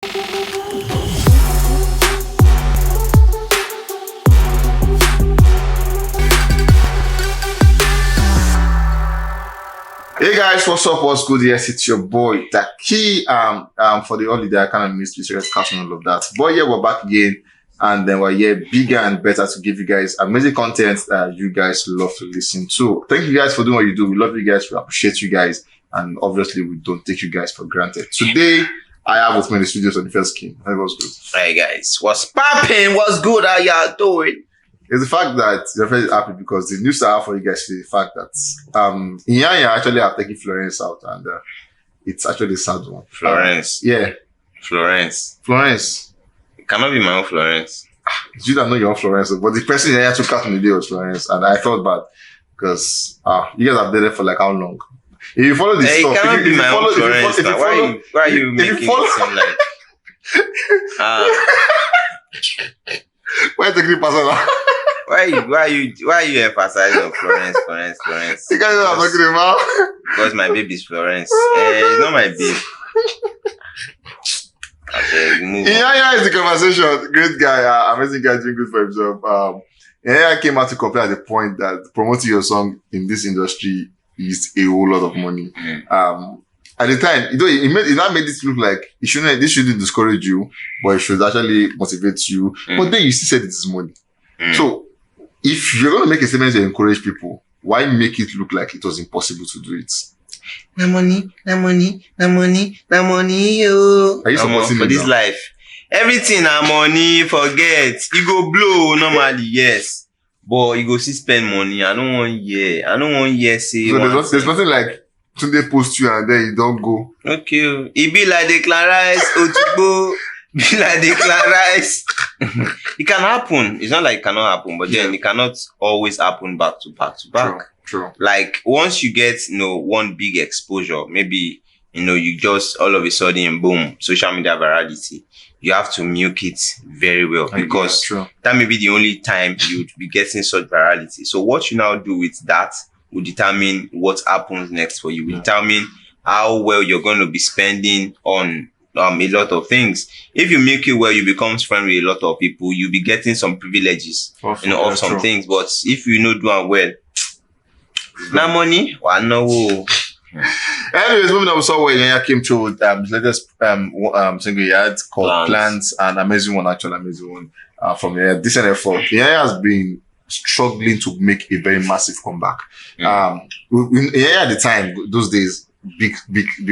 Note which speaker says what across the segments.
Speaker 1: Hey guys, what's up? What's good? Yes, it's your boy Taki. For the holiday, I kind of missed the serious cast and all of that. But yeah, we're back again, and then we're here bigger and better to give you guys amazing content that you guys love to listen to. Thank you guys for doing what you do. We love you guys. We appreciate you guys, and obviously we don't take you guys for granted. Today, I have with me in the studios on the first king. That was good.
Speaker 2: Hey guys, what's poppin'? What's good? How y'all doing?
Speaker 1: It's the fact that you're very happy because the news I have for you guys is the fact that Iyanya actually have taken Florence out, and it's actually a sad one.
Speaker 2: Florence.
Speaker 1: Yeah.
Speaker 2: Florence.
Speaker 1: It
Speaker 2: cannot be my own Florence.
Speaker 1: It's you that know your own Florence, but the person Iyanya took out on the day was Florence, and I felt bad because you guys have dated for like how long? If you follow this stuff,
Speaker 2: it cannot be my own Florence. Why are you making it seem like?
Speaker 1: Why taking it personal?
Speaker 2: Why are you emphasizing on Florence?
Speaker 1: You guys know I'm talking about.
Speaker 2: Because my baby's Florence. It's not my babe. Okay, move on.
Speaker 1: Iyanya is the conversation. Great guy, amazing guy, doing good for himself. Iyanya came out to complain at the point that promoting your song in this industry is a whole lot of money. At the time, it not made it look like this shouldn't discourage you, but it should actually motivate you. But then you still said it is money. So if you're going to make a statement to encourage people, why make it look like it was impossible to do it?
Speaker 2: The money, yo.
Speaker 1: Are you supporting
Speaker 2: for
Speaker 1: me
Speaker 2: this
Speaker 1: now?
Speaker 2: life? Everything money, forget. You go blow normally, yes. But you go still spend money. I don't want say.
Speaker 1: So there's nothing like Tunde post you and then you don't go.
Speaker 2: Okay. It be like the Clarice, Otubo. Be like the Clarice. It can happen. It's not like it cannot happen, but then it cannot always happen back to back.
Speaker 1: True.
Speaker 2: Like once you get, one big exposure, maybe, you just all of a sudden, boom, social media virality. You have to milk it very well because that may be the only time you'd be getting such virality. So what you now do with that will determine what happens next for you. Will determine how well you're going to be spending on a lot of things. If you make it well, you become friends with a lot of people. You'll be getting some privileges, of some things. But if you know doing well, no money, well, no.
Speaker 1: Anyways, moving on, we saw where Iyanya came through with his latest single he had called Plans, an amazing one from Iyanya. Decent effort. Iyanya has been struggling to make a very massive comeback. Iyanya at the time, those days, big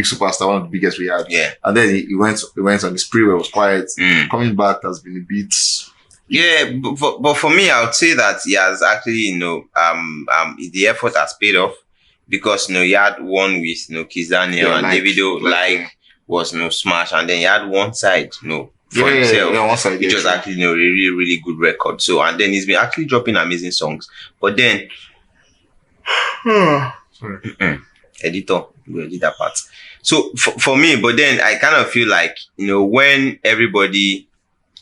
Speaker 1: superstar, one of the biggest we had.
Speaker 2: Yeah.
Speaker 1: And then he went on the spree where it was quiet. Coming back has been a bit.
Speaker 2: Yeah, but for me, I would say that he has actually, the effort has paid off because, he had one with, Kizania and DAVIDO, was, smash. And then he had one side, for himself.
Speaker 1: Yeah, one side.
Speaker 2: Which was actually, a really, really good record. So, and then he's been actually dropping amazing songs. But then, editor, we'll edit that part. So, for me, but then I kind of feel like, when everybody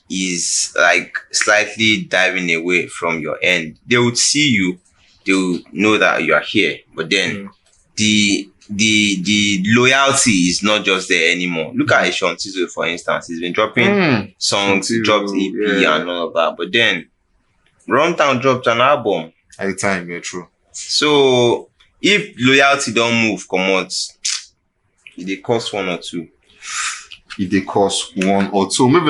Speaker 2: is like slightly diving away from your end, they would see you, they will know that you are here. But then the loyalty is not just there anymore. Look at Sean Tizo, for instance. He's been dropping songs, he dropped EP and all of that. But then Runtown dropped an album.
Speaker 1: At the time, yeah, true.
Speaker 2: So if loyalty don't move, come out, it cost one or two.
Speaker 1: Moving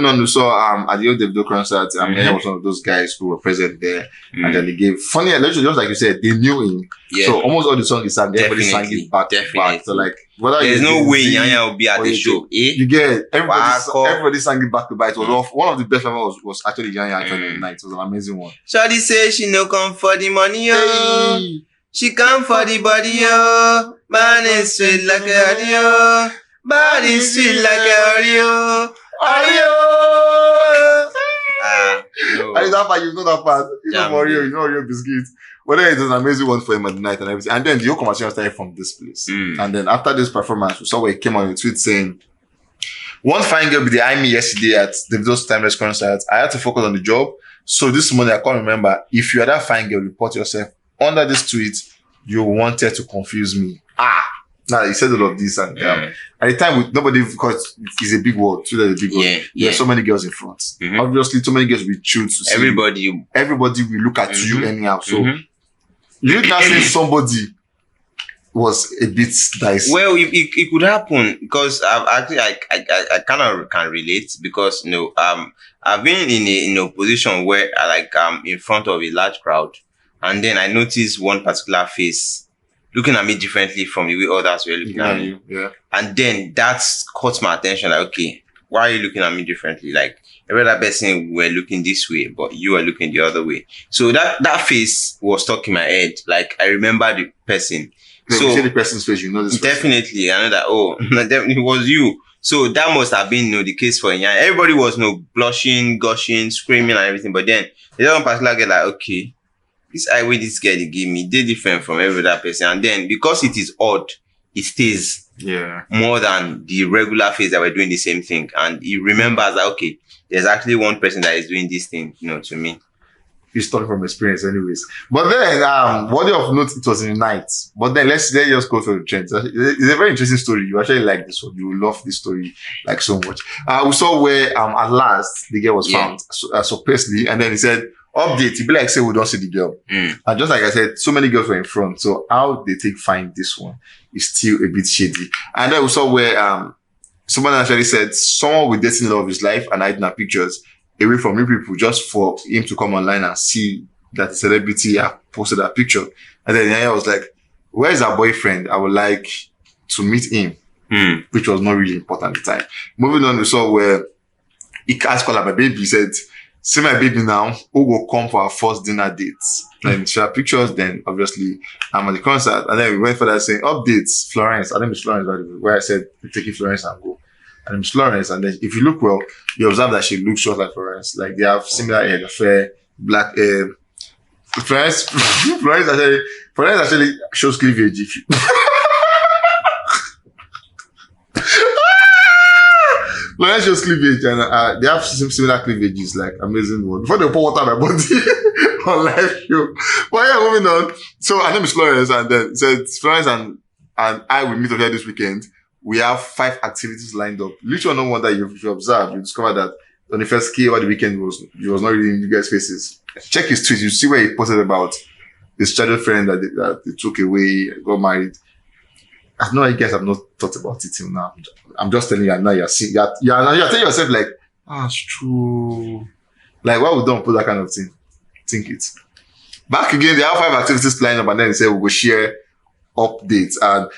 Speaker 1: on, we saw at the old DAVIDO concert, Iyanya was one of those guys who were present there, and then they gave funny, just like you said, they knew him. Yeah. So almost all the songs he sang, everybody sang it back to back. So like,
Speaker 2: there's no way Iyanya will be at the show.
Speaker 1: You get everybody sang it back to back. It was one of the best members was actually Iyanya actually on the night. It was an amazing one.
Speaker 2: Shawty say she no come for the money, yo. Hey. She come for the body, yo. Man is sweet like a radio. Body sweet like Oreo.
Speaker 1: No. And that part, you know that part. You know Oreo biscuits. But then it was an amazing one for him at the night and everything. And then the whole conversation started from this place. And then after this performance, we saw where he came on a tweet saying, "One fine girl behind me yesterday at DAVIDO's Timeless concert. I had to focus on the job. So this morning I can't remember. If you are that fine girl, report yourself. Under this tweet, you wanted to confuse me." Now he said all of this, and at the time, nobody, because it's a big world. Twitter is a big world. There's so many girls in front. Obviously, so many girls will choose to see everybody will look at you anyhow. So you now say somebody was a bit dicey.
Speaker 2: Well, it could happen because I kind of can relate because I've been in a position where I'm in front of a large crowd, and then I noticed one particular face looking at me differently from the way others were looking at me.
Speaker 1: Yeah.
Speaker 2: And then that caught my attention. Like, okay, why are you looking at me differently? Like every other person were looking this way, but you are looking the other way. So that face was stuck in my head. Like I remember the person.
Speaker 1: So you see the person's face, you know this person.
Speaker 2: Definitely, I know that. Definitely it was you. So that must have been the case for Iyanya. Everybody was blushing, gushing, screaming, and everything. But then the other particular girl, like, okay, this eye way this girl they give me, they're different from every other person. And then because it is odd, it stays more than the regular face that we're doing the same thing. And he remembers that okay, there's actually one person that is doing this thing, to me.
Speaker 1: He's talking from experience anyways. But then, worthy of note, it was in the night. But then let's just go through the trends. It's a very interesting story. You actually like this one. You will love this story like so much. We saw where at last the girl was found supposedly, and then he said, update, he be like say we don't see the girl. And just like I said, so many girls were in front. So how they find this one is still a bit shady. And then we saw where someone actually said someone with dating love of his life and hiding her pictures away from new people just for him to come online and see that the celebrity posted that picture. And then Iyanya was like, where's our boyfriend? I would like to meet him. Which was not really important at the time. Moving on, we saw where he asked her my baby. He said, see my baby now, who will come for our first dinner dates? And share pictures, then obviously I'm at the concert. And then we went for that saying, updates, Florence. I think it's Florence, by the way, where I said, taking Florence and go. And it's Florence. And then if you look well, you observe that she looks just like Florence. Like they have similar hair, fair, black hair. Florence actually shows cleavage. Florence shows cleavage, and they have similar cleavages, like amazing one. Before they pour water on my body on live show. But yeah, moving on. So her name is Florence, and then it said Florence and I will meet over here this weekend. We have 5 activities lined up. Literally, no wonder if you observe, you discover that on the first key over the weekend he was not really in you guys' faces. Check his tweets, you see where he posted about his childhood friend that they took away, got married. I know you guys have not thought about it till now. I'm just telling you, and now you're telling yourself like, it's true. Like, why would don't put that kind of thing? Think it. Back again, they have 5 activities lined up, and then they say we will share updates. And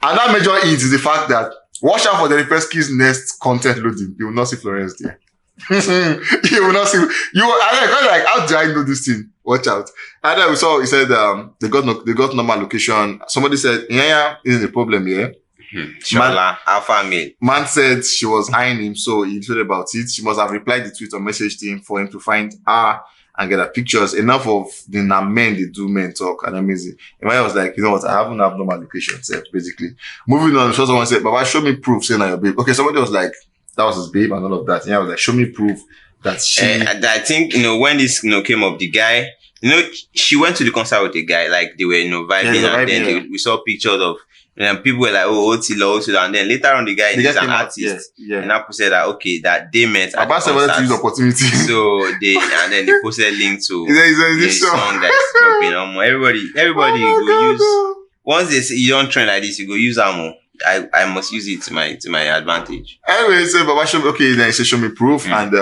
Speaker 1: another major hint is the fact that watch out for the first kid's next content loading. You will not see Florence there. You will not see like, how do I know this thing? Watch out. And then we saw, he said they got normal location. Somebody said Iyanya isn't a problem here.
Speaker 2: Alpha male.
Speaker 1: Man said she was eyeing him, so he tweeted about it. She must have replied the tweet or messaged him for him to find her and get her pictures. Enough of the men they do men talk and amazing. Iyanya was like, you know what, I haven't have normal location set, basically. Moving on, so someone said, Baba, show me proof saying that your babe. Okay, somebody was like, that was his babe and all of that. And I was like, show me proof that she...
Speaker 2: I think, when this, came up, the guy, she went to the concert with the guy, like they were, vibing, and then we saw pictures of, people were like, oh, Otila, and then later on the guy is an artist. And I said that, okay, that they met at the concert.
Speaker 1: To use opportunity.
Speaker 2: So and then they posted a link to the song that's dropping. Everybody go use, once they say you don't trend like this, you go use Amo. I must use it to my advantage.
Speaker 1: Anyway, so Baba show me, okay, then he said show me proof, and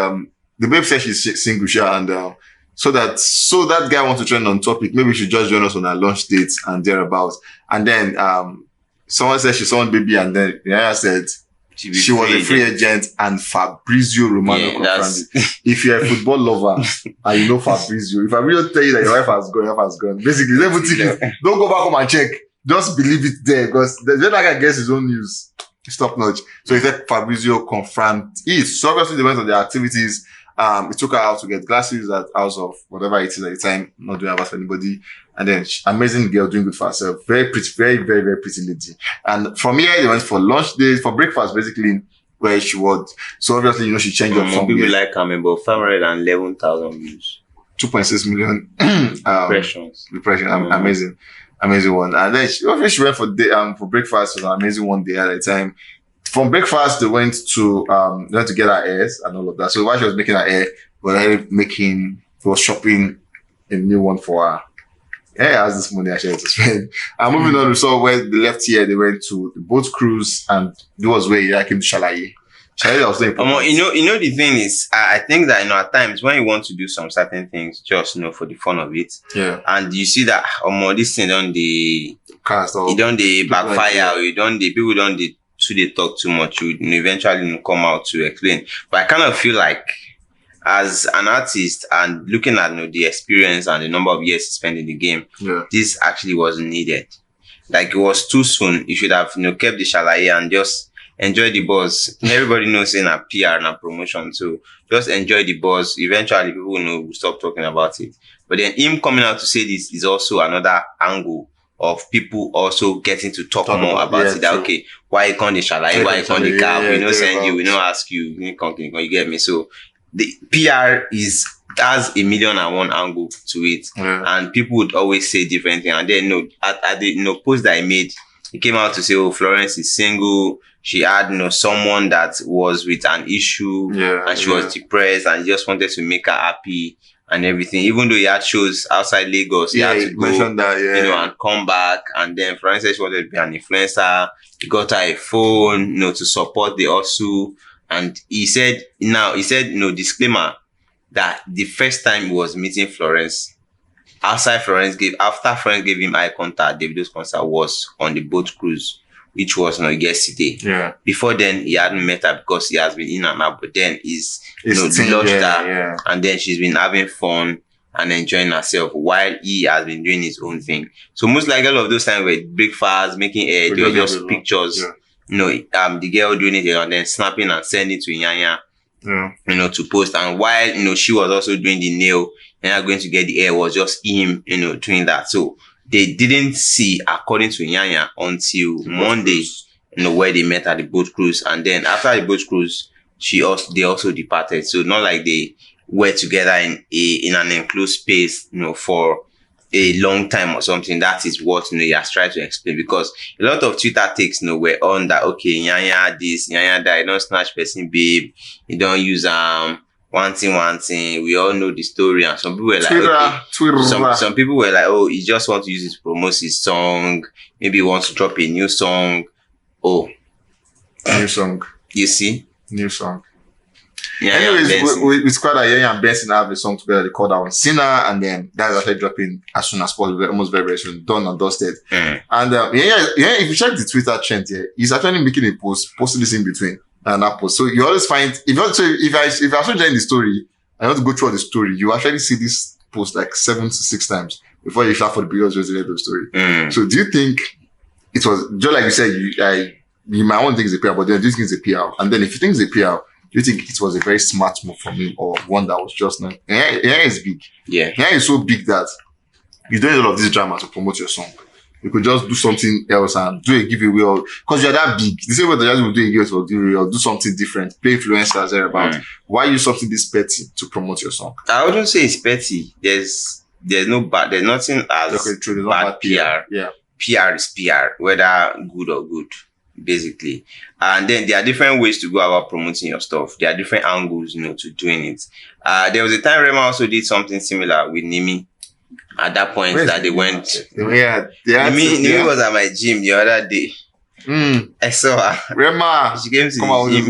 Speaker 1: the babe said she's single, and so that guy wants to trend on topic. Maybe we should just join us on our launch dates and thereabouts. And then someone said she saw one baby, and then Iyanya said she was a free agent, and Fabrizio Romano confirmed it. If you're a football lover and you know Fabrizio, if Fabrizio tell you that your wife has gone, basically, don't go back home and check. Just believe it there, because the guy gets his own news. Top notch. So he said Fabrizio confirmed it. So obviously they went on their activities. It took her out to get glasses at house of whatever it is at the time, not doing about for anybody. And then amazing girl doing good for herself. Very pretty, very, very, very pretty lady. And from here they went for lunch days, for breakfast basically, where she was. So obviously, she changed up from
Speaker 2: people like about 511,000 views.
Speaker 1: 2.6 million impressions. Amazing one. And then she went for breakfast. It was an amazing one day at a time. From breakfast, they went to get her hairs and all of that. So while she was making her hair, was shopping a new one for her. Yeah, has this money actually to spend. And moving on, we saw where they left here. They went to the boat cruise, and it was where I came to Shalaye. Shalaye was saying,
Speaker 2: the thing is, I think that at times when you want to do some certain things, just for the fun of it, and you see that this thing don't the cast or you don't the backfire, or you don't the people don't the they talk too much, you eventually come out to explain. But I kind of feel like, as an artist and looking at the experience and the number of years spent in the game, this actually wasn't needed. Like, it was too soon. You should have kept the Shalaye and just enjoy the buzz. Everybody knows in a PR and a promotion, so just enjoy the buzz. Eventually, people will stop talking about it. But then him coming out to say this is also another angle of people also getting to talk more about it. That, okay, why can't the Shalaye? Why can't the cap? We don't send you. We don't ask you. You get me? So the PR has 1,000,001 angle to it, and people would always say different things. And then at the post that I made, he came out to say, "Oh, Florence is single. She had someone that was with an issue, and she was depressed, and he just wanted to make her happy and everything. Even though he had shows outside Lagos, he had to go, and come back. And then Florence said she wanted to be an influencer. He got her a phone, to support the hustle." And he said, disclaimer, that the first time he was meeting Florence, after Florence gave him eye contact, DAVIDO's concert was on the boat cruise, which was yesterday. Yeah. Before then, he hadn't met her because he has been in and out, but then he's lodged her, and then she's been having fun and enjoying herself while he has been doing his own thing. So most likely all of those times were breakfast, making air, they were just pictures. The girl doing it and then snapping and sending to Iyanya, to post. And while, she was also doing the nail, and going to get the hair, was just him, doing that. So they didn't see, according to Iyanya, until Monday, where they met at the boat cruise. And then after the boat cruise, they also departed. So not like they were together in an enclosed space, for a long time or something. That is what he has tried to explain, because a lot of Twitter takes were on that, okay, Iyanya this, Iyanya that, you don't snatch person babe, you don't use one thing. We all know the story, and some people were like, Twitter. Some people were like, oh, he just wants to use it to promote his song, maybe he wants to drop a new song. Oh,
Speaker 1: new song.
Speaker 2: You see,
Speaker 1: new song. Anyways, it's quite Iyanya and Benson have a song together. They call that one Sinner, and then that's actually dropping as soon as possible, almost very, very soon, done and dusted. And if you check the Twitter trend here, he's actually making a posting this in between and that post. So you always find, if I actually join the story, I want to go through the story, you actually see this post like 7 to 6 times before you start for the biggest resume of the story. So do you think it was, just like you said, you might want to think it's a PR, but then do you think it's a PR? And then if you think it's a PR, do you think it was a very smart move from him, or one that was just not? Iyanya is big. Yeah. Iyanya is so big that you don't need all of this drama to promote your song. You could just do something else and do a giveaway, or because you're that big. The same way that you do a giveaway or do something different, play influencers thereabout. Why use something this petty to promote your song?
Speaker 2: I wouldn't say it's petty. There's nothing as bad PR. Yeah. PR is PR, whether good or good, basically. And then there are different ways to go about promoting your stuff. There are different angles, to doing it. There was a time Rema also did something similar with Nimi. At that point that they went. Nimi was at my gym the other day. I saw her.
Speaker 1: Rema,
Speaker 2: she came to
Speaker 1: come out with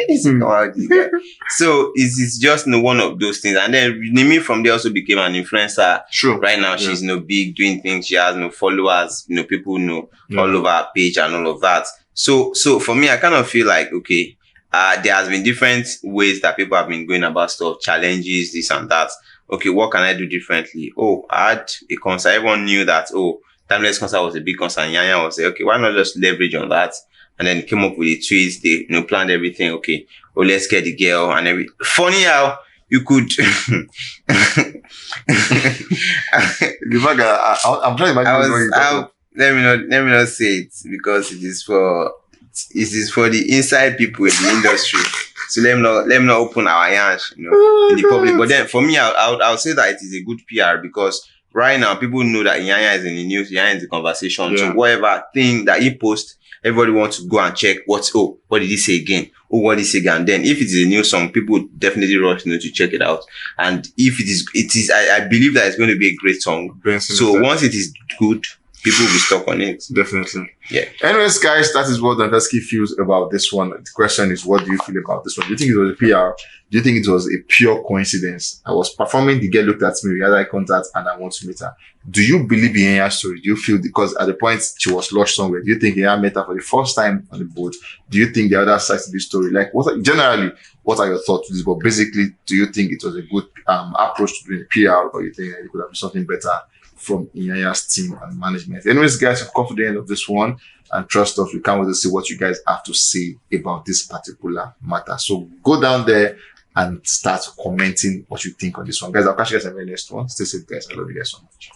Speaker 1: this guy.
Speaker 2: So it's just one of those things. And then Nimi from there also became an influencer.
Speaker 1: Sure.
Speaker 2: Right now she's big, doing things. She has followers. People know all over her page and all of that. So for me, I kind of feel like, okay, there has been different ways that people have been going about stuff, challenges, this and that. Okay, what can I do differently? Oh, I had a concert. Everyone knew that, Timeless concert was a big concert. Iyanya was like, okay, why not just leverage on that? And then came up with the tweets. They planned everything. Okay, let's get the girl and everything. Funny how you could.
Speaker 1: I'm trying to imagine.
Speaker 2: Let me not say it, because it is for the inside people in the industry. So let me not open our yansh, in the public. But then for me, I'll say that it is a good PR because right now people know that Iyanya is in the news, Iyanya is in the conversation. Yeah. So whatever thing that he posts, everybody wants to go and check what did he say again? Oh, what did he say again? And then if it is a new song, people definitely rush to check it out. And if it is, I believe that it's going to be a great song. So once it is good, people will be stuck on it.
Speaker 1: Definitely.
Speaker 2: Yeah.
Speaker 1: Anyways, guys, that is what Dantaski feels about this one. The question is, what do you feel about this one? Do you think it was a PR? Do you think it was a pure coincidence? I was performing, the girl looked at me, we had eye contact, and I want to meet her. Do you believe in Iyanya's story? Do you feel, because at the point she was lost somewhere, do you think Iyanya met her for the first time on the boat? Do you think the other side to this story? Like, what are your thoughts to this? But basically, do you think it was a good approach to doing PR, or you think it could have been something better from Iyanya's team and management? Anyways, guys, we've come to the end of this one, and trust us, we can't wait to see what you guys have to say about this particular matter. So go down there and start commenting what you think on this one. Guys, I'll catch you guys in the next one. Stay safe, guys. I love you guys so much.